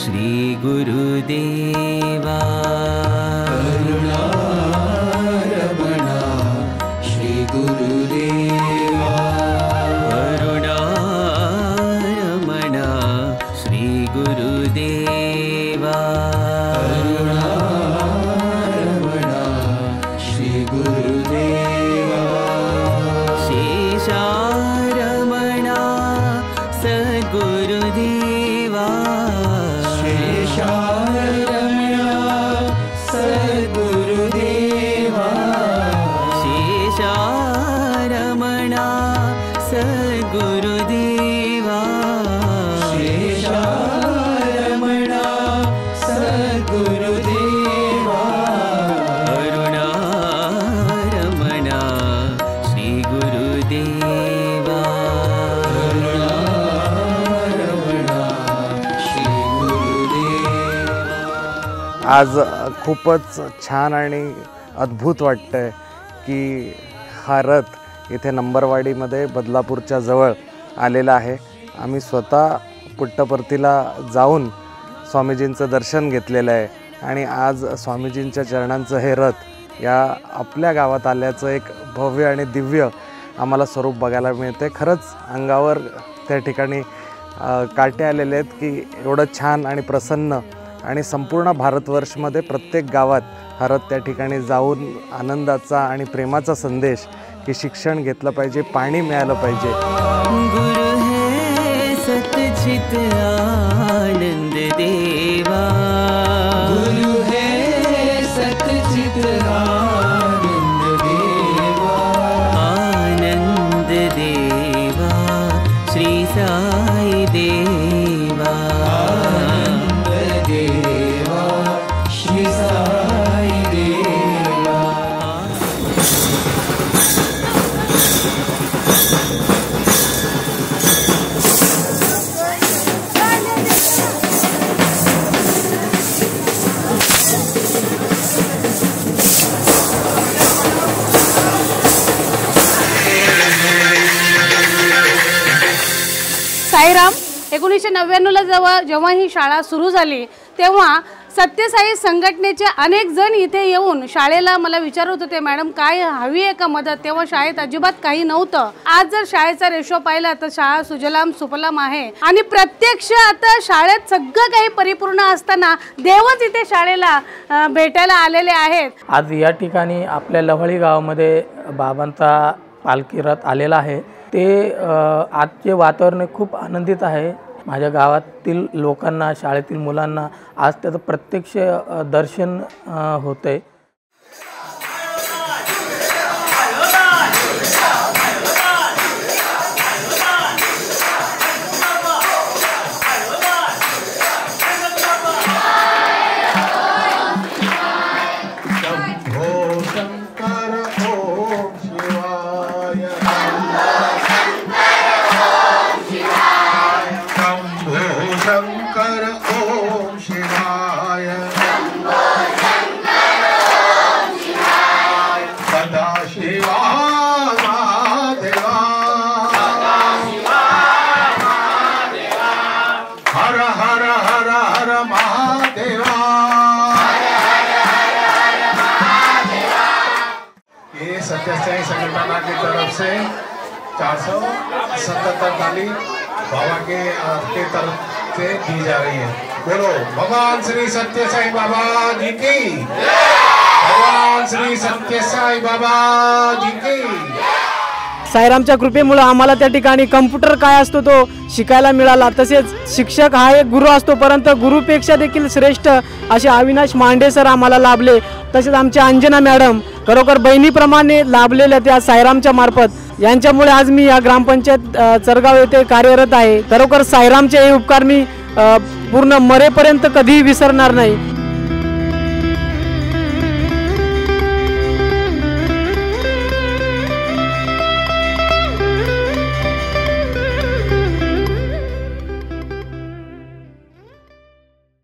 श्री गुरुदेवा करुणारमणा श्री गुरुदेवा करुणारमणा श्री गुरुदेवा करुणारमणा श्री गुरुदेवा शेषारमणा सद्गुरुदेवा शेषारमणा सद्गुरुदेवा शेषारमणा सद्गुरुदेवा शेषारमणा सद्गुरुदेवा करुणारमणा श्री गुरुदेवा करुणारमणा श्री गुरुदेवा। आज खूपच छान आणि अद्भुत वाटतंय की हा रथ इथे नंबरवाडीमध्ये बदलापूरच्या जवळ आलेला आहे। आम्ही स्वतः पुट्टपर्तीला जाऊन स्वामीजींचं दर्शन घेतलेलं आहे आणि आज स्वामीजींच्या चरणांचं हे रथ या आपल्या गावात आल्याचं एक भव्य आणि दिव्य आम्हाला स्वरूप बघायला मिळते। खरंच अंगावर त्या ठिकाणी काटे आलेले आहेत की एवढं छान आणि प्रसन्न आणि संपूर्ण भारतवर्षमध्ये प्रत्येक गावात हा रथ त्या ठिकाणी जाऊन आनंदाचा आणि प्रेमाचा संदेश की शिक्षण घेतलं पाहिजे, पाणी मिळालं पाहिजे। गुरु है सतचित आनंद देवा गुरु है सतचित आनंद देवा आनंद देवा श्री साई देवा आनंद देवा श्री साई देवा। साईराम 1999ला जेव्हा ही शाळा सुरू झाली तेव्हा सत्यसाई संघटनेचे अनेक जण इथे येऊन शाळेला मला विचारत होते, मॅडम काय हवी आहे का मदत? तेव्हा शाळेत अजिबात काही नव्हतं। आज जर शाळेचा रेशो पाहिला तर शाळा सुजलाम सुफलाम आहे आणि प्रत्यक्ष आता शाळेत सगळं काही परिपूर्ण असताना देवच इथे शाळेला भेटायला आलेले आहेत। आज या ठिकाणी आपल्या लवळी गावामध्ये बाबांचा पालखी रथ आलेला आहे। ते आजचे वातावरण खूप आनंदित आहे। माझ्या गावातील लोकांना, शाळेतील मुलांना आज त्याचं प्रत्यक्ष दर्शन होतंय। शंकर ओम शिवाय सदा शिवा महादेवा हर हर हर हर महादेवा। ये सत्यसाई संगठन की तरफ से 477 थाली बाबा के तरफ से दी जा रही है। बोलो भगवान श्री सत्य साई बाबा जी की, भगवान श्री सत्य साई बाबा जी की। साईरामच्या कृपेमुळे आम्हाला त्या ठिकाणी कम्प्युटर काय असतो तो शिकायला मिळाला। तसेच शिक्षक हा एक गुरु असतो, परंतु गुरुपेक्षा देखील श्रेष्ठ असे अविनाश मांडे सर आम्हाला लाभले। तसेच आमच्या अंजना मॅडम खरोखर बहिणीप्रमाणे लाभलेल्या त्या साईरामच्या मार्फत, यांच्यामुळे आज मी या ग्रामपंचायत चरगाव येथे कार्यरत आहे। खरोखर साईरामचे हे उपकार मी पूर्ण मरेपर्यंत कधीही विसरणार नाही।